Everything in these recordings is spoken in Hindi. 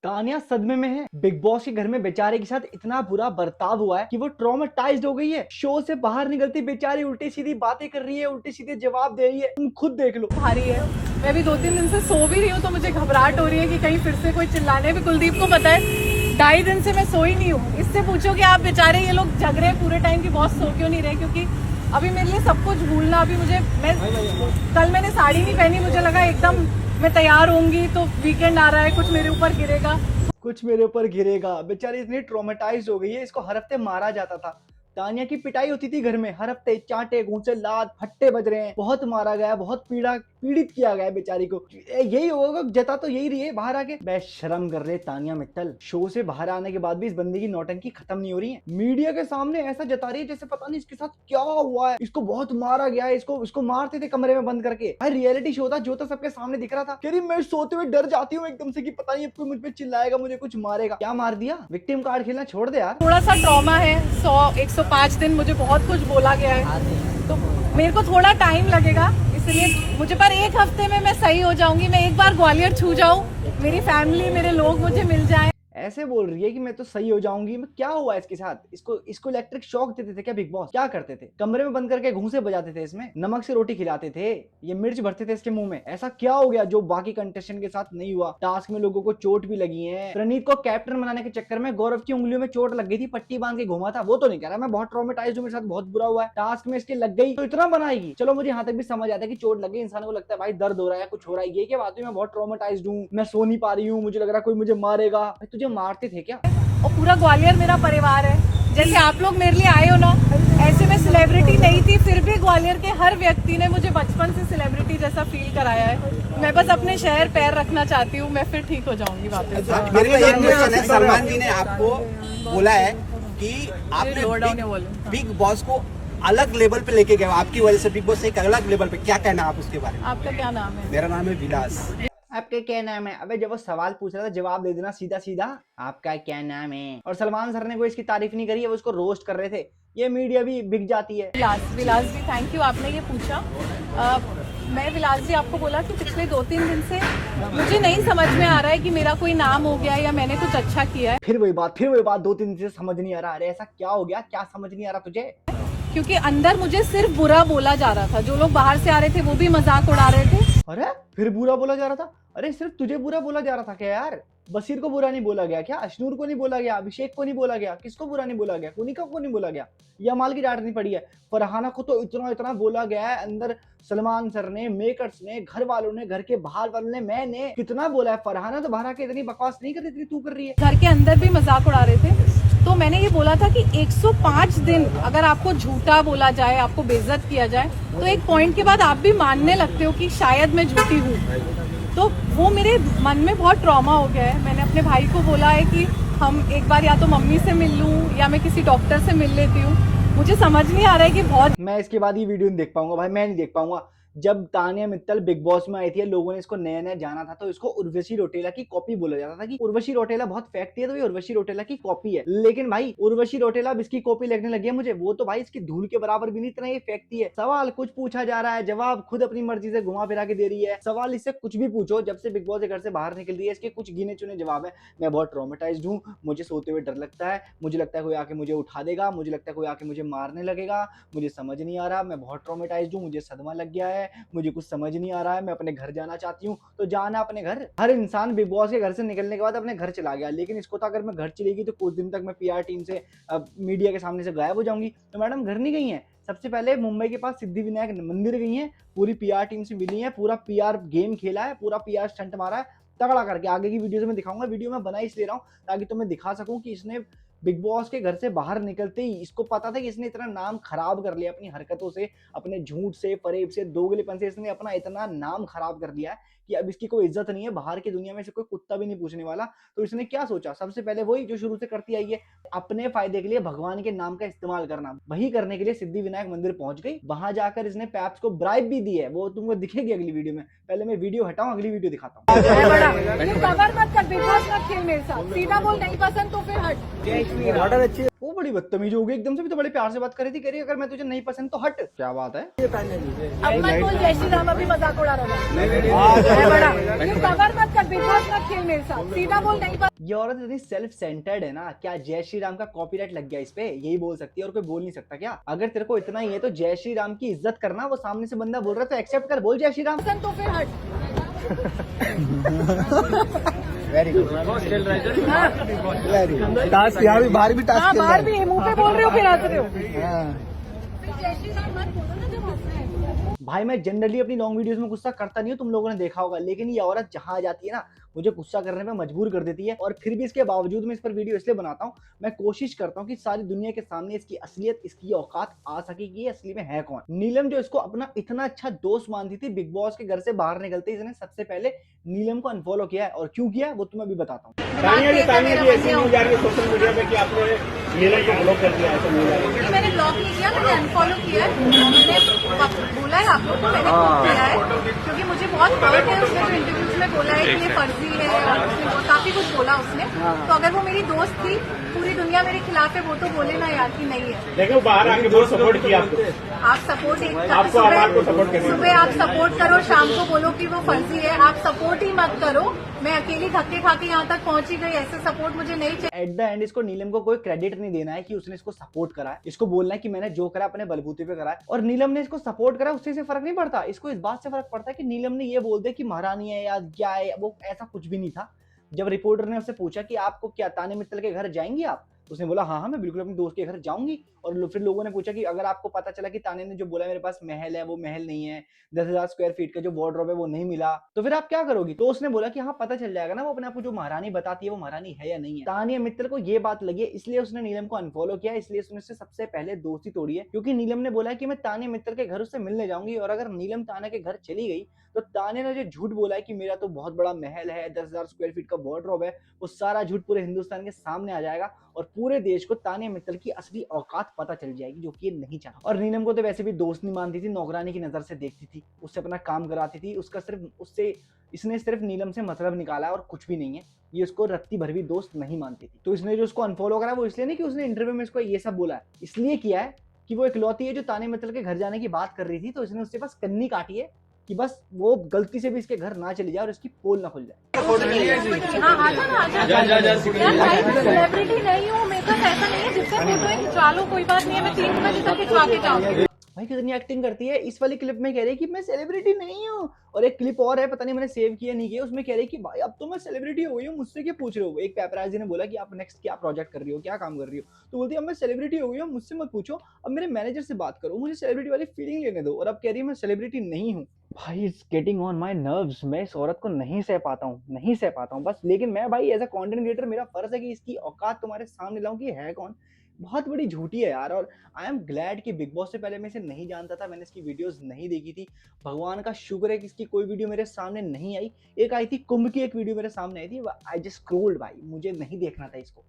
तानिया सदमे में है। बिग बॉस के घर में बेचारे के साथ इतना बुरा बर्ताव हुआ है कि वो ट्रॉमेटाइज्ड हो गई है। शो से बाहर निकलती बेचारी उल्टी सीधी बातें कर रही है, उल्टे सीधे जवाब दे रही है। तुम खुद देख लो। भारी है। मैं भी 2-3 दिन से सो भी रही हूँ तो मुझे घबराहट हो रही है कि कहीं फिर से कोई चिल्लाने भी। कुलदीप को पता है 2.5 दिन से मैं सोई नहीं हूँ। इससे पूछो कि आप बेचारे ये लोग जग रहे हैं पूरे टाइम की बॉस सो क्यों नहीं रहे, क्योंकि अभी मेरे लिए सब कुछ भूलना। अभी कल मैंने साड़ी नहीं पहनी, मुझे लगा एकदम मैं तैयार होंगी तो वीकेंड आ रहा है, कुछ मेरे ऊपर गिरेगा। कुछ मेरे ऊपर गिरेगा। बेचारी इतनी ट्रॉमेटाइज हो गई है, इसको हर हफ्ते मारा जाता था। तानिया की पिटाई होती थी घर में, हर हफ्ते चांटे घूंसे लात फट्टे बज रहे हैं। बहुत मारा गया, बहुत पीड़ित किया गया बेचारी को। यही होगा, जता तो यही रही है बाहर आके। बेशरम कर रहे तानिया मित्तल। शो से बाहर आने के बाद भी इस बंदी की नौटंकी खत्म नहीं हो रही है। मीडिया के सामने ऐसा जता रही है जैसे पता नहीं इसके साथ क्या हुआ है, इसको बहुत मारा गया है, इसको मारते थे कमरे में बंद करके। भाई रियलिटी शो था जो तो सबके सामने दिख रहा था। कह रही मैं सोते हुए डर जाती हूँ एकदम से कि पता नहीं कोई मुझ पे चिल्लाएगा, मुझे कुछ मारेगा। क्या मार दिया? विक्टिम कार्ड खेलना छोड़ दे यार। थोड़ा सा ट्रॉमा है। 105 दिन मुझे बहुत कुछ बोला गया है तो मेरे को थोड़ा टाइम लगेगा, इसलिए मुझे पर 1 हफ्ते में मैं सही हो जाऊंगी। मैं एक बार ग्वालियर छू जाऊं, मेरी फैमिली मेरे लोग मुझे मिल जाएं। ऐसे बोल रही है कि मैं तो सही हो जाऊंगी। मैं क्या हुआ इसके साथ? इसको इलेक्ट्रिक शॉक देते थे क्या बिग बॉस? क्या करते थे? कमरे में बंद करके घूंसे बजाते थे, इसमें नमक से रोटी खिलाते थे, ये मिर्च भरते थे इसके मुंह में। ऐसा क्या हो गया जो बाकी कंटेस्टेंट के साथ नहीं हुआ? टास्क में लोगों को चोट भी लगी है। प्रणीत को कैप्टन बनाने के चक्कर में गौरव की उंगलियों में चोट लग गई थी, पट्टी बांध के घुमा था। वो तो नहीं कह रहा मैं बहुत ट्रॉमेटाइज्ड हूं, मेरे साथ बहुत बुरा हुआ है। टास्क में इसके लग गई तो इतना बनाएगी। चलो मुझे यहाँ तक भी समझ आता है कि चोट लग गई, इंसान को लगता है भाई दर्द हो रहा है, कुछ हो रहा है। ये क्या बात है, मैं बहुत ट्रॉमेटाइज्ड हूँ, मैं सो नहीं पा रही हूँ, मुझे लग रहा है कोई मुझे मारेगा। भाई तुझे मारते थे क्या? और पूरा ग्वालियर मेरा परिवार है। जैसे आप लोग मेरे लिए आए हो ना, ऐसे मैं सेलिब्रिटी नहीं थी, फिर भी ग्वालियर के हर व्यक्ति ने मुझे बचपन से सेलिब्रिटी जैसा फील कराया है। मैं बस अपने शहर पैर रखना चाहती हूँ, मैं फिर ठीक हो जाऊंगी वापस। मेरे पास एक क्वेश्चन है। सलमान जी ने आपको बोला है कि आपने बिग बॉस को अलग लेवल पे लेके गए, आपकी वजह से बिग बॉस एक अलग लेवल पे। क्या कहना आप उसके बारे में? आपका क्या नाम है? मेरा नाम है विलास। आपका क्या नाम है? अबे जब वो सवाल पूछ रहा था जवाब दे देना सीधा सीधा। आपका क्या नाम है? और सलमान सर ने कोई इसकी तारीफ नहीं करी है, वो उसको रोस्ट कर रहे थे। ये मीडिया भी बिक जाती है। विलास जी थैंक यू, आपने ये पूछा। मैं विलास जी आपको बोला कि पिछले 2-3 दिन से मुझे नहीं समझ में आ रहा है कि मेरा कोई नाम हो गया या मैंने कुछ अच्छा किया है। फिर वही बात 2-3 दिन से समझ नहीं आ रहा। अरे ऐसा क्या हो गया, क्या समझ नहीं आ रहा तुझे? क्योंकि अंदर मुझे सिर्फ बुरा बोला जा रहा था। जो लोग बाहर से आ रहे थे वो भी मजाक उड़ा रहे थे। अरे फिर बुरा बोला जा रहा था? अरे सिर्फ तुझे बुरा बोला जा रहा था क्या यार? बसीर को बुरा नहीं बोला गया क्या? अशनूर को नहीं बोला गया? अभिषेक को नहीं बोला गया? किसको बुरा नहीं बोला गया? कुनिका को नहीं बोला गया? यमाल की डांट नहीं पड़ी है? फरहाना को तो इतना बोला गया है। अंदर सलमान सर ने, मेकर्स ने, घर वालों ने, घर के बाहर वालों ने, मैंने कितना बोला है। फरहाना तो बाहर आके इतनी बकवास नहीं कर रही, तू कर रही है। घर के अंदर भी मजाक उड़ा रहे थे। तो मैंने ये बोला था कि 105 दिन अगर आपको झूठा बोला जाए, आपको बेइज्जत किया जाए, तो एक पॉइंट के बाद आप भी मानने लगते हो कि शायद मैं झूठी हूँ। तो वो मेरे मन में बहुत ट्रॉमा हो गया है। मैंने अपने भाई को बोला है कि हम एक बार या तो मम्मी से मिल लूँ या मैं किसी डॉक्टर से मिल लेती हूँ। मुझे समझ नहीं आ रहा है कि बहुत मैं इसके बाद ये वीडियो नहीं देख पाऊंगा भाई, मैं नहीं देख पाऊंगा। जब तानिया मित्तल बिग बॉस में आई थी, लोगों ने इसको नया नया जाना था तो इसको उर्वशी रौटेला की कॉपी बोला जाता था कि उर्वशी रौटेला बहुत फेंकती है तो ये उर्वशी रौटेला की कॉपी है। लेकिन भाई उर्वशी रौटेला अब इसकी कॉपी लगने लगी है मुझे। वो तो भाई इसकी धूल के बराबर भी नहीं, इतना ये फेंकती है। सवाल कुछ पूछा जा रहा है, जवाब खुद अपनी मर्जी से घुमा फिरा के दे रही है। सवाल इससे कुछ भी पूछो, जब से बिग बॉस के घर से बाहर निकल रही है इसके कुछ गिने चुने जवाब है। मैं बहुत ट्रॉमेटाइज्ड हूँ, मुझे सोते हुए डर लगता है, मुझे लगता है कोई आके मुझे उठा देगा, मुझे लगता है कोई आके मुझे मारने लगेगा, मुझे समझ नहीं आ रहा, मैं बहुत ट्रॉमेटाइज्ड हूँ, मुझे सदमा लग गया है, मुझे कुछ समझ नहीं आ रहा है, मैं अपने घर जाना चाहती हूँ। तो जाना अपने घर। हर इंसान बिग बॉस के घर से निकलने के बाद अपने घर चला गया, लेकिन इसको तो अगर मैं घर चलेगी तो कुछ दिन तक मैं पीआर टीम से मीडिया के सामने से गायब हो जाऊंगी। तो मैडम घर नहीं गई है, सबसे पहले मुंबई के पास सिद्धिविनायक मंदिर गई है, पूरी पीआर टीम से मिली है, पूरा पीआर गेम खेला है, पूरा पीआर स्टंट मारा है तगड़ा करके। आगे की वीडियो में दिखाऊंगा। वीडियो में बना इसलिए रहा हूँ ताकि तुम्हें दिखा सकूं कि इसने बिग बॉस के घर से बाहर निकलते ही इसको पता था कि इसने इतना नाम खराब कर लिया अपनी हरकतों से, अपने झूठ से, फरेब से, दोगलेपन से। इसने अपना इतना नाम खराब कर दिया है कि अब इसकी कोई इज्जत नहीं है। बाहर की दुनिया में से कोई कुत्ता भी नहीं पूछने वाला। तो इसने क्या सोचा? सबसे पहले वही जो शुरू से करती आई है, अपने फायदे के लिए भगवान के नाम का इस्तेमाल करना। वही करने के लिए सिद्धिविनायक मंदिर पहुंच गई। वहां जाकर इसने पैप्स को ब्राइब भी दी है, वो तुमको दिखेगी अगली वीडियो में। पहले मैं वीडियो हटाऊं, अगली वीडियो दिखाता हूँ। कवर मत कर, बिग बॉस मत खेल मेरे साथ। सीधा बोल, नहीं पसंद तो फिर हट। ओ बड़ी बदतमीज हो गई एकदम से, भी तो बड़े प्यार से बात कर रही थी, कह रही अगर मैं तुझे नहीं पसंद तो हट। क्या बात है? अब मत बोल जय श्री राम, अभी मजाक उड़ा रहा है बड़ा। तू कवर मत कर, बिग बॉस मत खेल मेरे साथ, सीधा बोल नहीं। ये औरत इतनी सेल्फ सेंटर्ड है ना, क्या जय श्री राम का कॉपीराइट लग गया इस पे? यही बोल सकती है और कोई बोल नहीं सकता क्या? अगर तेरे को इतना ही है तो जय श्री राम की इज्जत करना, वो सामने से बंदा बोल रहा है तो एक्सेप्ट कर, बोल जय श्री राम। तो फिर हट। Very good. टास्क यहाँ भी बाहर भी टास्क हाँ, बाहर भी मुंह पे बोल रहे हो फिर हंस रहे हो। हाँ। जय श्री राम मत बोलो ना जब हंसना है। भाई मैं जनरली अपनी लॉन्ग वीडियोस में गुस्सा करता नहीं हूँ, तुम लोगों ने देखा होगा, लेकिन ये औरत जहां आ जाती है ना मुझे गुस्सा करने पे मजबूर कर देती है। और फिर भी इसके बावजूद मैं इस पर वीडियो इसलिए बनाता हूँ, मैं कोशिश करता हूँ कि सारी दुनिया के सामने इसकी असलियत, इसकी औकात आ सके कि ये असली में है कौन। नीलम जो इसको अपना इतना अच्छा दोस्त मानती थी, बिग बॉस के घर से बाहर निकलते इसने सबसे पहले नीलम को अनफॉलो किया है। और क्यों किया है वो तुम्हें भी बताता हूँ। तानिया जी ऐसी न्यूज आ रही है सोशल मीडिया पे कि आपने नीलम को ब्लॉक कर दिया, ऐसा न्यूज आ रही है। मैंने ब्लॉक नहीं किया, मैंने अनफॉलो किया है। मैंने बोला है आप लोग को, मैंने किया है क्योंकि मुझे बहुत हर्ट है। उसने जो इंटरव्यूज में बोला है कि ये फर्जी है और उसने काफी कुछ बोला उसने। तो अगर वो मेरी दोस्त थी, पूरी दुनिया मेरे खिलाफ है, वो तो बोले ना यार कि नहीं है। देखो बाहर आके बहुत सपोर्ट किया आपको, आप सपोर्ट आपको सपोर्ट करें। सुबह आप सपोर्ट करो, शाम को बोलो कि वो फर्जी है। आप सपोर्ट ही मत करो। मैं अकेली धक्के खा के यहाँ तक पहुंची गई, ऐसे सपोर्ट मुझे नहीं चाहिए। एट द एंड इसको नीलम को कोई क्रेडिट नहीं देना है कि उसने इसको सपोर्ट करा है। इसको बोलना है कि मैंने जो करा अपने बलबूते पे करा है। और नीलम ने इसको सपोर्ट करा, उससे फर्क नहीं पड़ता। इसको इस बात से फर्क पड़ता है कि नीलम ने ये बोल दिया कि महारानी है या क्या है, वो ऐसा कुछ भी नहीं था। जब रिपोर्टर ने उससे पूछा कि आपको क्या ताने मित्तल के घर जाएंगी आप, उसने बोला हाँ हाँ मैं बिल्कुल अपने दोस्त के घर जाऊंगी। और फिर लोगों ने पूछा कि अगर आपको पता चला कि ताने ने जो बोला मेरे पास महल है, वो महल नहीं है, 10,000 स्क्वायर फीट का जो वार्डरोब है वो नहीं मिला, तो फिर आप क्या करोगी? तो उसने बोला कि हाँ पता चल जाएगा ना वो अपने आप को जो महारानी बताती है वो महारानी है या नहीं है। तानिया मित्तल को ये बात लगी, इसलिए उसने नीलम को अनफॉलो किया, इसलिए उसने उससे सबसे पहले दोस्ती तोड़ी है। क्योंकि नीलम ने बोला कि मैं तानिया मित्तल के घर उससे मिलने जाऊंगी, और अगर नीलम तानिया के घर चली गई तो तानिया ने जो झूठ बोला है कि मेरा तो बहुत बड़ा महल है, 10,000 स्क्वायर फीट का वार्डरोब है, वो सारा झूठ पूरे हिंदुस्तान के सामने आ जाएगा और पूरे देश को तानिया मित्तल की असली औकात पता चल जाएगी, जो कि ये नहीं चाहता। और नीलम को तो वैसे भी दोस्त नहीं मानती थी, नौकरानी की नजर से देखती थी, उससे अपना काम कराती थी, उसका सिर्फ उससे इसने सिर्फ नीलम से मतलब निकाला है और कुछ भी नहीं है। ये उसको रत्ती भर भी दोस्त नहीं मानती थी। तो इसने जो उसको अनफॉलो करा वो इसलिए नहीं कि उसने इंटरव्यू में इसको ये सब बोला है, इसलिए किया है कि वो इकलौती है जो तानिया मित्तल के घर जाने की बात कर रही थी। तो इसने उसके पास कन्नी काटी है कि बस वो गलती से भी इसके घर ना चली जाए और इसकी पोल ना खुल जाए। सेलिब्रिटी नहीं हूँ, मेकअप ऐसा नहीं है जिससे फोटो खिंचवा लो, कोई बात नहीं है, मैं 3 बजे तक खिंचवा के जाऊंगी। भाई कितनी एक्टिंग करती है। इस वाली क्लिप में कह रही है कि मैं सेलिब्रिटी नहीं हूँ, और एक क्लिप और है पता नहीं मैंने सेव किया नहीं किया, उसमें कह रही है कि भाई अब तो मैं सेलिब्रिटी हो गई हूँ, मुझसे क्या पूछ रहे हो। एक पेपराजी ने बोला कि आप नेक्स्ट क्या प्रोजेक्ट कर रही हो, क्या काम कर रही हो, तो बोलती है अब मैं सेलिब्रिटी हो गई हूँ, मुझसे मत पूछो, अब मेरे मैनेजर से बात करो, मुझे सेलिब्रिटी वाली फीलिंग लेने दो। और अब कह रही है मैं सेलिब्रिटी नहीं हूँ। भाई it's getting on my nerves. मैं इस औरत को नहीं सह पाता हूँ बस। लेकिन मैं भाई एज अ कंटेंट क्रिएटर मेरा फर्ज है कि इसकी औकात तुम्हारे सामने लाऊं कि है कौन। बहुत बड़ी झूठी है यार। और आई एम ग्लैड कि बिग बॉस से पहले मैं इसे नहीं जानता था, मैंने इसकी वीडियोस नहीं देखी थी। भगवान का शुक्र है कि इसकी कोई वीडियो मेरे सामने नहीं आई। एक आई थी कुंभ की, एक वीडियो मेरे सामने आई थी, आई जस्ट स्क्रॉल्ड भाई, मुझे नहीं देखना था, इसको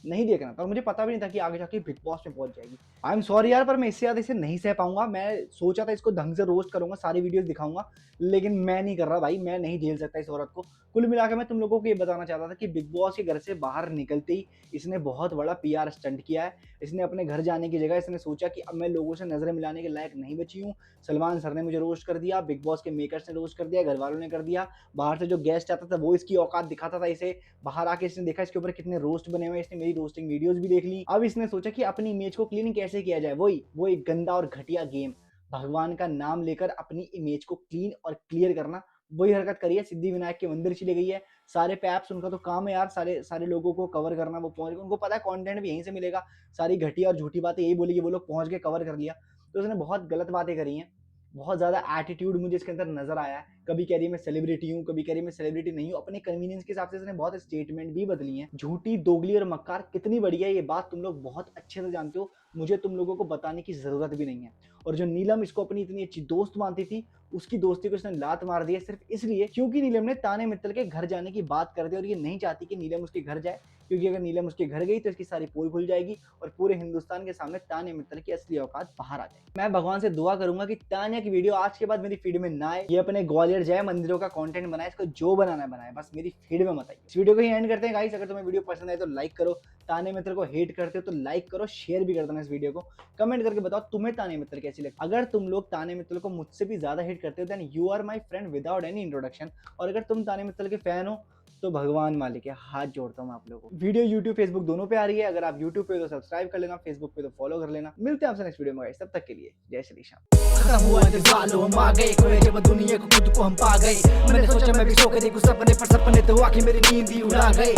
नहीं देखना था, और मुझे पता भी नहीं था कि आगे जाके बिग बॉस में पहुंच जाएगी। आई एम सॉरी यार, पर मैं इससे ज्यादा इसे नहीं सह पाऊंगा। मैं सोचा था इसको ढंग से रोस्ट करूंगा, सारी वीडियोस दिखाऊंगा, लेकिन मैं नहीं कर रहा भाई, मैं नहीं झेल सकता इस औरत को। कुल मिलाकर मैं तुम लोगों को ये बताना चाहता था कि बिग बॉस के घर से बाहर निकलते ही इसने बहुत बड़ा PR स्टंट किया है। इसने अपने घर जाने की जगह इसने सोचा कि अब मैं लोगों से नजरें मिलाने के लायक नहीं बची हूँ। सलमान सर ने मुझे रोस्ट कर दिया, बिग बॉस के मेकर्स ने रोस्ट कर दिया, घर वालों ने कर दिया, बाहर से जो गेस्ट आता था वो इसकी औकात दिखाता था इसे। बाहर आके इसने देखा इसके ऊपर कितने रोस्ट बने हुए, इसने मेरी रोस्टिंग वीडियोस भी देख ली। अब इसने सोचा कि अपनी इमेज को क्लीन कैसे किया जाए, वो एक गंदा और घटिया गेम, भगवान का नाम लेकर अपनी इमेज को क्लीन और क्लियर करना, वही हरकत करी है। सिद्धि विनायक के मंदिर चली गई है, सारे पैप्स उनका तो काम है यार, सारे लोगों को कवर करना। वो पहुंच गए, उनको पता है कंटेंट भी यहीं से मिलेगा, सारी घटिया और झूठी बातें यही बोली, वो लोग पहुंच गए, कवर कर लिया। तो उसने बहुत गलत बातें करी हैं, बहुत ज्यादा एटीट्यूड मुझे इसके अंदर नजर आया है। कभी कह रही है मैं सेलिब्रिटी हूँ, कभी कह रही है मैं सेलिब्रिटी नहीं हूँ। अपने कन्वीनियंस के हिसाब से इसने बहुत स्टेटमेंट भी बदली हैं। झूठी, दोगली और मक्कार कितनी बड़ी है ये बात तुम लोग बहुत अच्छे से जानते हो, मुझे तुम लोगों को बताने की जरूरत भी नहीं है। और जो नीलम इसको अपनी इतनी अच्छी दोस्त मानती थी, उसकी दोस्ती को इसने लात मार दी है सिर्फ इसलिए क्योंकि नीलम ने ताने मित्तल के घर जाने की बात कर दी, और ये नहीं चाहती कि नीलम उसके घर जाए, क्योंकि अगर नीलम उसके घर गई तो इसकी सारी पोल खुल जाएगी और पूरे हिंदुस्तान के सामने ताने मित्तल की असली औकात बाहर आ जाएगी। मैं भगवान से दुआ करूंगा कि तानिया की वीडियो आज के बाद मेरी फीड में ना आए, ये अपने ग्वालियर जाए, मंदिरों का कंटेंट बनाए, इसको जो बनाना बनाए, बस मेरी फीड में मत आए। इस वीडियो को ही एंड करते हैं गाइस। अगर तुम्हें वीडियो पसंद आए तो लाइक करो, तान्या मित्तल को हेट करते हो तो लाइक करो, शेयर भी कर देना इस वीडियो को, कमेंट करके बताओ तुम्हें तान्या मित्तल कैसी लगती है। अगर तुम लोग तान्या मित्तल को मुझसे भी ज्यादा हेट करते हो then you are my friend without any introduction. और अगर तुम तान्या मित्तल के फैन हो तो भगवान मालिक है, हाथ जोड़ता हूँ आप लोगों को। वीडियो यूट्यूब फेसबुक दोनों पे आ रही है, अगर आप यूट्यूब पे तो सब्सक्राइब कर लेना, फेसबुक पे तो फॉलो कर लेना। मिलते हैं आपसे नेक्स्ट वीडियो में गाइस, तब तक के लिए जय श्री श्याम। खत्म हुआ इंतजार लो हम आ गए, खोए जब दुनिया को खुद को हम पा गए। मैंने सोचा मैं भी सो के देखूं सपने, पर सपने तो आके मेरी नींद ही उड़ा गए।